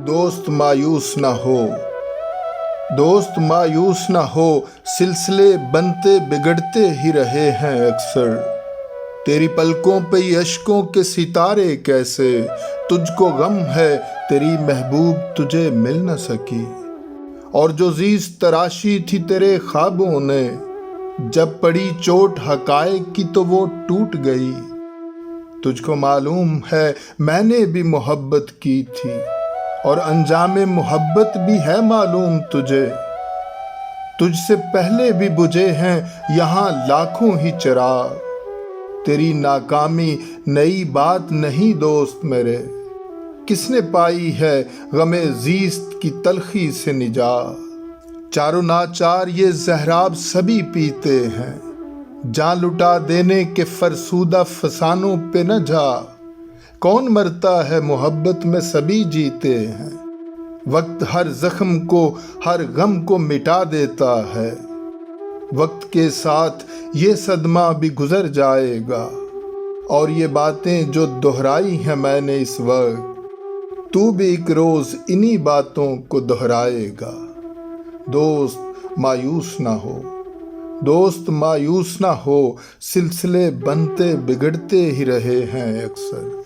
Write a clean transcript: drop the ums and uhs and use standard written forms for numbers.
दोस्त मायूस न हो, दोस्त मायूस न हो, सिलसिले बनते बिगड़ते ही रहे हैं अक्सर। तेरी पलकों पे ये अश्कों के सितारे कैसे, तुझको गम है तेरी महबूब तुझे मिल न सकी। और जो जीज तराशी थी तेरे ख्वाबों ने, जब पड़ी चोट हकायक की तो वो टूट गई। तुझको मालूम है मैंने भी मोहब्बत की थी, और अंजामे मोहब्बत भी है मालूम तुझे। तुझसे पहले भी बुझे हैं यहाँ लाखों ही चिराग। तेरी नाकामी नई बात नहीं दोस्त मेरे, किसने पाई है गमे ज़ीस्त की तलखी से निजात। चारों नाचार ये ज़हराब सभी पीते हैं, जान लुटा देने के फरसूदा फसानों पे न जा। कौन मरता है मोहब्बत में सभी जीते हैं, वक्त हर जख्म को हर गम को मिटा देता है। वक्त के साथ ये सदमा भी गुजर जाएगा, और ये बातें जो दोहराई हैं मैंने इस वक्त, तू भी एक रोज़ इन्हीं बातों को दोहराएगा। दोस्त मायूस ना हो, दोस्त मायूस ना हो, सिलसिले बनते बिगड़ते ही रहे हैं अक्सर।